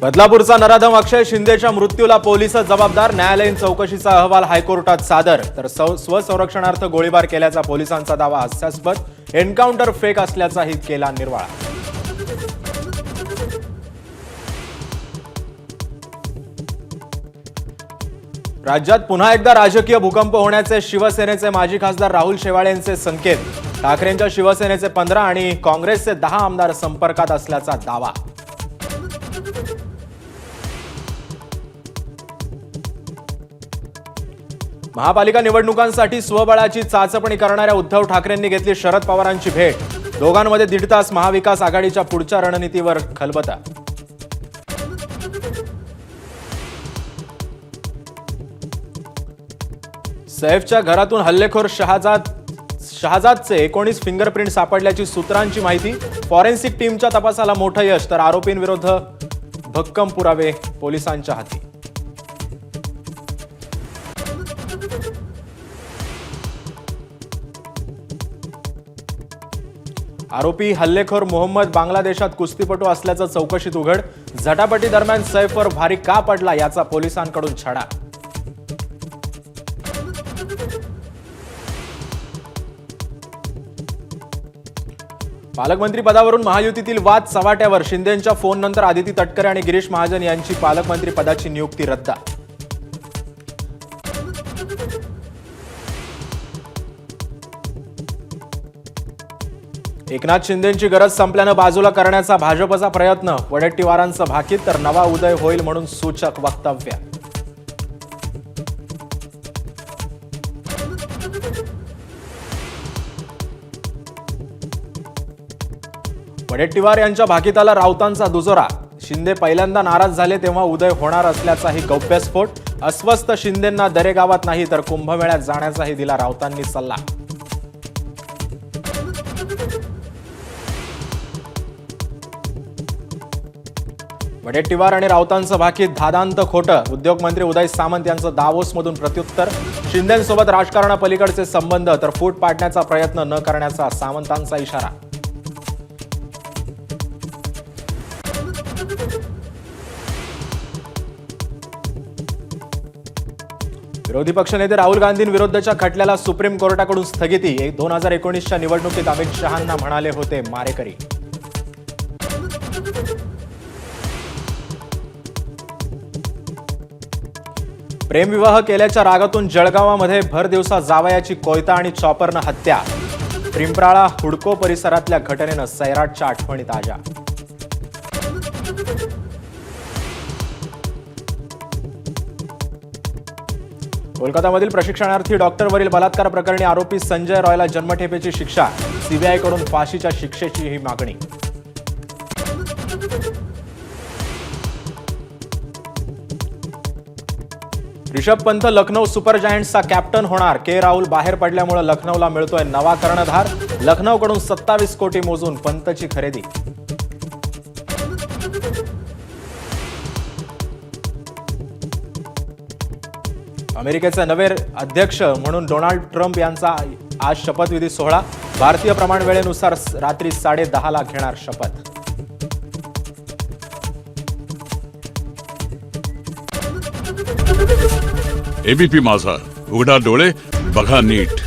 बदलापूरचा नराधम अक्षय शिंदेच्या मृत्यूला पोलीस जबाबदार, न्यायालयीन चौकशीचा अहवाल हायकोर्टात सादर. तर स्वसंरक्षणार्थ गोळीबार केल्याचा पोलिसांचा दावा हास्यास्पद, एन्काउंटर फेक असल्याचाही केला निर्वाळा. राज्यात पुन्हा एकदा राजकीय भूकंप होण्याचे शिवसेनेचे माजी खासदार राहुल शेवाळे यांचे संकेत. ठाकरेंच्या शिवसेनेचे 15 आणि काँग्रेसचे 10 आमदार संपर्कात असल्याचा दावा. महापालिका निवडणुकांसाठी स्वबळाची चाचपणी करणाऱ्या उद्धव ठाकरेंनी घेतली शरद पवारांची भेट. दोघांमध्ये 1.5 तास महाविकास आघाडीच्या पुढच्या रणनीतीवर खलबता. सैफच्या घरातून हल्लेखोर शहाजादचे 19 फिंगरप्रिंट सापडल्याची सूत्रांची माहिती. फॉरेन्सिक टीमच्या तपासाला मोठं यश, तर आरोपींविरुद्ध भक्कम पुरावे पोलिसांच्या हाती. आरोपी हल्लेखोर मोहम्मद बांगलादेशात कुस्तीपटू असल्याचं चौकशीत उघड. झटापटी दरम्यान सैफवर भारी का पडला याचा पोलिसांकडून छडा. पालकमंत्री पदावरून महायुतीतील वाद चव्हाट्यावर. शिंदेंच्या फोननंतर आदिती तटकरे आणि गिरीश महाजन यांची पालकमंत्री पदाची नियुक्ती रद्द. एकनाथ शिंदेंची गरज संपल्यानं बाजूला करण्याचा भाजपचा प्रयत्न. वडेट्टीवारांचं भाकीत, तर नवा उदय होईल म्हणून सूचक वक्तव्य. वडेट्टीवार यांच्या भाकीताला राऊतांचा दुजोरा. शिंदे पहिल्यांदा नाराज झाले तेव्हा उदय होणार असल्याचाही गौप्यस्फोट. अस्वस्थ शिंदेंना दरेगावात नाही तर कुंभमेळ्यात जाण्याचाही दिला राऊतांनी सल्ला. वडेट्टीवार आणि राऊतांचं भाकीत धादांत खोटं. उद्योगमंत्री उदय सामंत यांचं दावोसमधून प्रत्युत्तर. शिंदेंसोबत राजकारणापलीकडचे संबंध, तर फूट पाडण्याचा प्रयत्न न करण्याचा सामंतांचा इशारा. विरोधी पक्षनेते राहुल गांधींविरुद्धच्या खटल्याला सुप्रीम कोर्टाकडून स्थगिती. 2019च्या निवडणुकीत अमित शहांना म्हणाले होते मारेकरी. प्रेमविवाह केल्याच्या रागातून जळगावामध्ये भर दिवसा जावयाची कोयता आणि चॉपरनं हत्या. पिंपराळा हुडको परिसरातल्या घटनेनं सैराटच्या आठवणी ताज्या. कोलकातामधील प्रशिक्षणार्थी डॉक्टरवरील बलात्कार प्रकरणी आरोपी संजय रॉयला जन्मठेपेची शिक्षा. सीबीआयकडून फाशीच्या शिक्षेची ही मागणी. ऋषभ पंत लखनौ सुपर जायंट्सचा कॅप्टन होणार. के राहुल बाहेर पडल्यामुळे लखनौला मिळतोय नवा कर्णधार. लखनौकडून 27 कोटी मोजून पंतची खरेदी. अमेरिकेचे नवे अध्यक्ष म्हणून डोनाल्ड ट्रम्प यांचा आज शपथविधी सोहळा. भारतीय प्रमाण वेळेनुसार रात्री 10:30 घेणार शपथ. एबीपी माझा, उघडा डोळे बघा नीट.